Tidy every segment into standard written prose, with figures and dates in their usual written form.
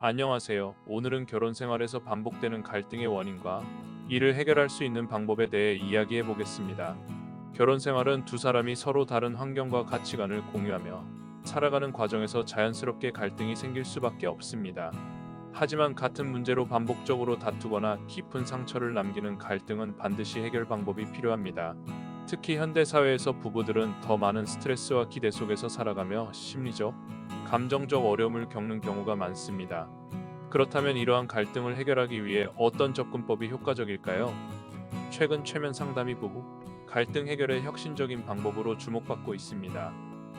안녕하세요. 오늘은 결혼 생활에서 반복되는 갈등의 원인과 이를 해결할 수 있는 방법에 대해 이야기해 보겠습니다. 결혼 생활은 두 사람이 서로 다른 환경과 가치관을 공유하며 살아가는 과정에서 자연스럽게 갈등이 생길 수밖에 없습니다. 하지만 같은 문제로 반복적으로 다투거나 깊은 상처를 남기는 갈등은 반드시 해결 방법이 필요합니다. 특히 현대 사회에서 부부들은 더 많은 스트레스와 기대 속에서 살아가며 심리적, 감정적 어려움을 겪는 경우가 많습니다. 그렇다면 이러한 갈등을 해결하기 위해 어떤 접근법이 효과적일까요? 최근 최면 상담이 부부 갈등 해결의 혁신적인 방법으로 주목받고 있습니다.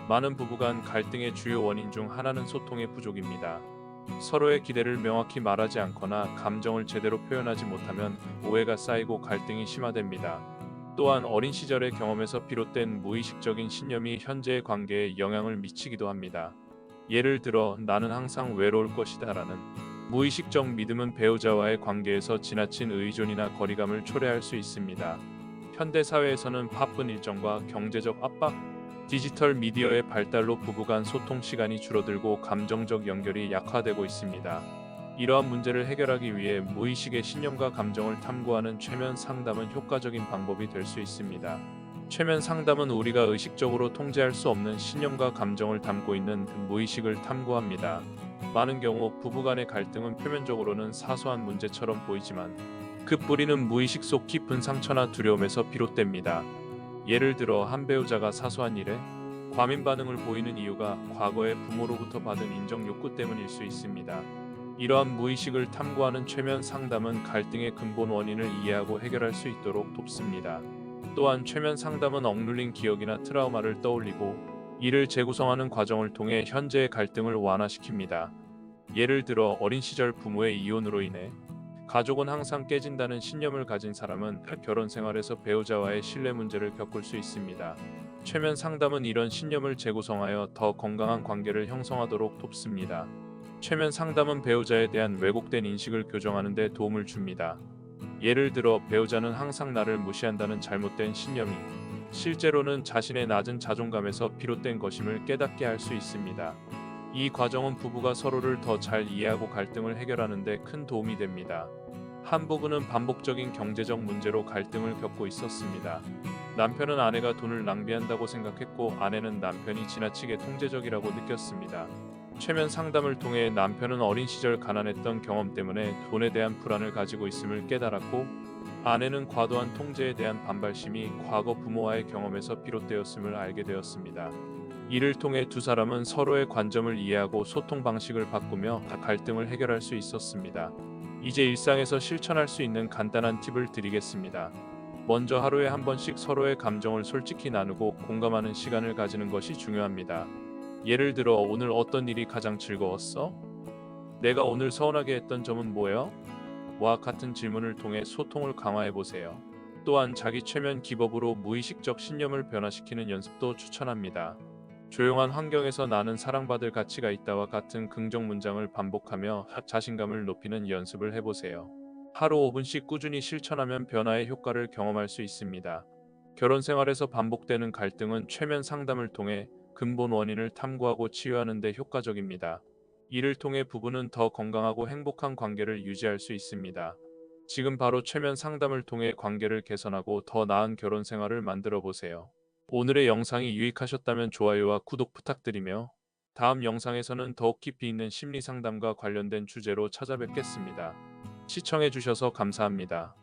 많은 부부 간 갈등의 주요 원인 중 하나는 소통의 부족입니다. 서로의 기대를 명확히 말하지 않거나 감정을 제대로 표현하지 못하면 오해가 쌓이고 갈등이 심화됩니다. 또한 어린 시절의 경험에서 비롯된 무의식적인 신념이 현재의 관계에 영향을 미치기도 합니다. 예를 들어 나는 항상 외로울 것이다라는 무의식적 믿음은 배우자와의 관계에서 지나친 의존이나 거리감을 초래할 수 있습니다. 현대 사회에서는 바쁜 일정과 경제적 압박, 디지털 미디어의 발달로 부부간 소통 시간이 줄어들고 감정적 연결이 약화되고 있습니다. 이러한 문제를 해결하기 위해 무의식의 신념과 감정을 탐구하는 최면 상담은 효과적인 방법이 될 수 있습니다. 최면 상담은 우리가 의식적으로 통제할 수 없는 신념과 감정을 담고 있는 무의식을 탐구합니다. 많은 경우 부부간의 갈등은 표면적으로는 사소한 문제처럼 보이지만 그 뿌리는 무의식 속 깊은 상처나 두려움에서 비롯됩니다. 예를 들어 한 배우자가 사소한 일에 과민 반응을 보이는 이유가 과거의 부모로부터 받은 인정 욕구 때문일 수 있습니다. 이러한 무의식을 탐구하는 최면 상담은 갈등의 근본 원인을 이해하고 해결할 수 있도록 돕습니다. 또한 최면 상담은 억눌린 기억이나 트라우마를 떠올리고 이를 재구성하는 과정을 통해 현재의 갈등을 완화시킵니다. 예를 들어 어린 시절 부모의 이혼으로 인해 가족은 항상 깨진다는 신념을 가진 사람은 결혼 생활에서 배우자와의 신뢰 문제를 겪을 수 있습니다. 최면 상담은 이런 신념을 재구성하여 더 건강한 관계를 형성하도록 돕습니다. 최면 상담은 배우자에 대한 왜곡된 인식을 교정하는 데 도움을 줍니다. 예를 들어 배우자는 항상 나를 무시한다는 잘못된 신념이 실제로는 자신의 낮은 자존감에서 비롯된 것임을 깨닫게 할 수 있습니다. 이 과정은 부부가 서로를 더 잘 이해하고 갈등을 해결하는 데 큰 도움이 됩니다. 한 부부는 반복적인 경제적 문제로 갈등을 겪고 있었습니다. 남편은 아내가 돈을 낭비한다고 생각했고 아내는 남편이 지나치게 통제적이라고 느꼈습니다. 최면 상담을 통해 남편은 어린 시절 가난했던 경험 때문에 돈에 대한 불안을 가지고 있음을 깨달았고 아내는 과도한 통제에 대한 반발심이 과거 부모와의 경험에서 비롯되었음을 알게 되었습니다. 이를 통해 두 사람은 서로의 관점을 이해하고 소통 방식을 바꾸며 갈등을 해결할 수 있었습니다. 이제 일상에서 실천할 수 있는 간단한 팁을 드리겠습니다. 먼저 하루에 한 번씩 서로의 감정을 솔직히 나누고 공감하는 시간을 가지는 것이 중요합니다. 예를 들어 오늘 어떤 일이 가장 즐거웠어? 내가 오늘 서운하게 했던 점은 뭐야? 와 같은 질문을 통해 소통을 강화해 보세요. 또한 자기 최면 기법으로 무의식적 신념을 변화시키는 연습도 추천합니다. 조용한 환경에서 나는 사랑받을 가치가 있다와 같은 긍정 문장을 반복하며 자신감을 높이는 연습을 해보세요. 하루 5분씩 꾸준히 실천하면 변화의 효과를 경험할 수 있습니다. 결혼 생활에서 반복되는 갈등은 최면 상담을 통해 근본 원인을 탐구하고 치유하는 데 효과적입니다. 이를 통해 부부는 더 건강하고 행복한 관계를 유지할 수 있습니다. 지금 바로 최면 상담을 통해 관계를 개선하고 더 나은 결혼 생활을 만들어 보세요. 오늘의 영상이 유익하셨다면 좋아요와 구독 부탁드리며 다음 영상에서는 더욱 깊이 있는 심리 상담과 관련된 주제로 찾아뵙겠습니다. 시청해주셔서 감사합니다.